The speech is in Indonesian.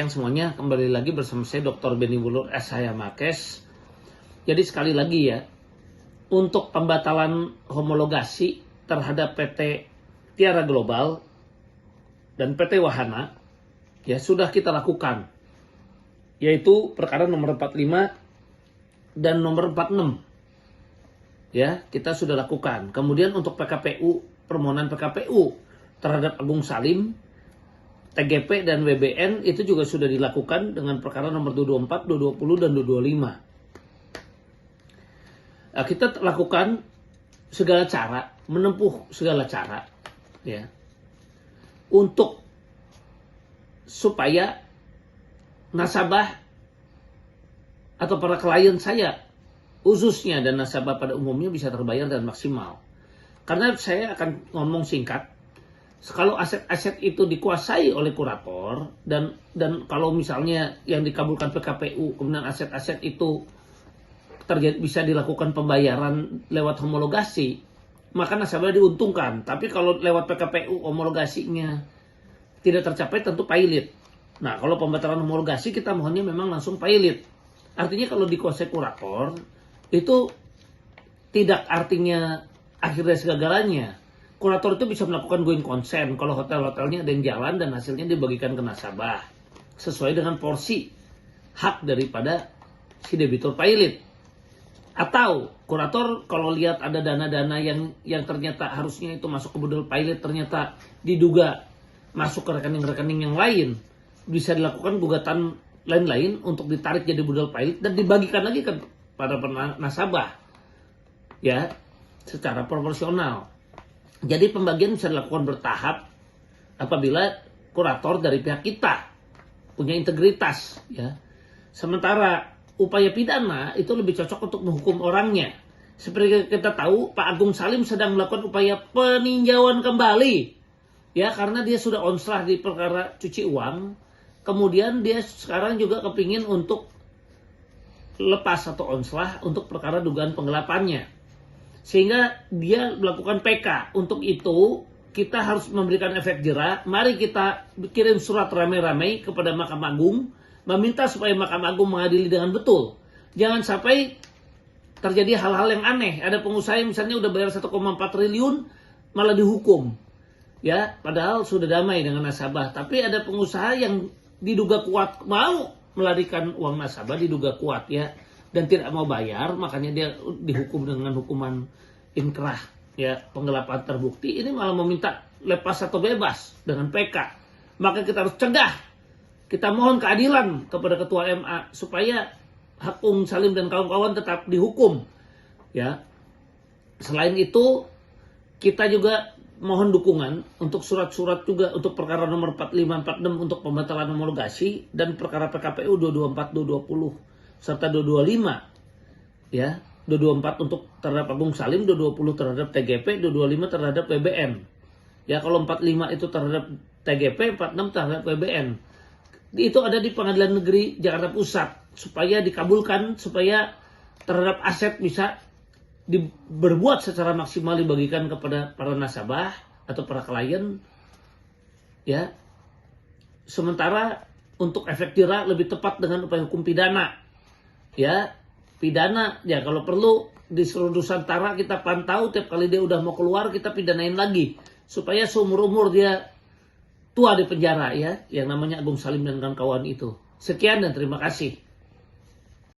Yang semuanya kembali lagi bersama saya Dr. Benny Wulur SH Makes. Jadi sekali lagi ya, untuk pembatalan homologasi terhadap PT Tiara Global dan PT Wahana ya sudah kita lakukan, yaitu perkara nomor 45 dan nomor 46 ya kita sudah lakukan. Kemudian untuk PKPU, permohonan PKPU terhadap Agung Salim, TGP dan WBN itu juga sudah dilakukan dengan perkara nomor 224, 220 dan 225. Nah, kita lakukan segala cara, menempuh segala cara ya untuk supaya nasabah atau para klien saya khususnya dan nasabah pada umumnya bisa terbayar dan maksimal. Karena saya akan ngomong singkat. Kalau aset-aset itu dikuasai oleh kurator dan kalau misalnya yang dikabulkan PKPU kemudian aset-aset itu bisa dilakukan pembayaran lewat homologasi, maka nasabah diuntungkan. Tapi kalau lewat PKPU homologasinya tidak tercapai, tentu pailit. Nah, kalau pembatalan homologasi kita mohonnya memang langsung pailit. Artinya kalau dikuasai kurator itu tidak artinya akhirnya segagalanya. Kurator itu bisa melakukan going concern kalau hotel-hotelnya ada yang jalan dan hasilnya dibagikan ke nasabah sesuai dengan porsi hak daripada si debitur pailit. Atau kurator kalau lihat ada dana-dana yang ternyata harusnya itu masuk ke budal pailit ternyata diduga masuk ke rekening-rekening yang lain, bisa dilakukan gugatan lain-lain untuk ditarik jadi budal pailit dan dibagikan lagi ke para nasabah ya secara proporsional. Jadi pembagian bisa dilakukan bertahap apabila kurator dari pihak kita punya integritas ya. Sementara upaya pidana itu lebih cocok untuk menghukum orangnya. Seperti kita tahu Pak Agung Salim sedang melakukan upaya peninjauan kembali ya karena dia sudah onslah di perkara cuci uang. Kemudian dia sekarang juga kepingin untuk lepas atau onslah untuk perkara dugaan penggelapannya. Sehingga dia melakukan PK. Untuk itu kita harus memberikan efek jera. Mari kita kirim surat rame-rame kepada Mahkamah Agung meminta supaya Mahkamah Agung mengadili dengan betul. Jangan sampai terjadi hal-hal yang aneh. Ada pengusaha yang misalnya udah bayar 1,4 triliun malah dihukum. Ya, padahal sudah damai dengan nasabah. Tapi ada pengusaha yang diduga kuat mau melarikan uang nasabah, diduga kuat ya, dan tidak mau bayar, makanya dia dihukum dengan hukuman inkrah ya, penggelapan terbukti. Ini malah meminta lepas atau bebas dengan PK. Maka kita harus cegah. Kita mohon keadilan kepada Ketua MA supaya Agung Salim dan kawan-kawan tetap dihukum ya. Selain itu kita juga mohon dukungan untuk surat-surat juga untuk perkara nomor 45, 46 untuk pembatalan homologasi dan perkara PKPU 224, 220 serta 225 ya. 224 untuk terhadap Agung Salim, 220 terhadap TGP, 225 terhadap WBN. Ya, kalau 45 itu terhadap TGP, 46 terhadap WBN. Itu ada di Pengadilan Negeri Jakarta Pusat supaya dikabulkan, supaya terhadap aset bisa berbuat secara maksimal dibagikan kepada para nasabah atau para klien ya. Sementara untuk efek jera lebih tepat dengan upaya hukum pidana ya. Pidana ya kalau perlu di seluruh Nusantara kita pantau, tiap kali dia udah mau keluar kita pidanain lagi supaya seumur-umur dia tua di penjara ya, yang namanya Agung Salim dan kawan-kawan itu. Sekian dan terima kasih.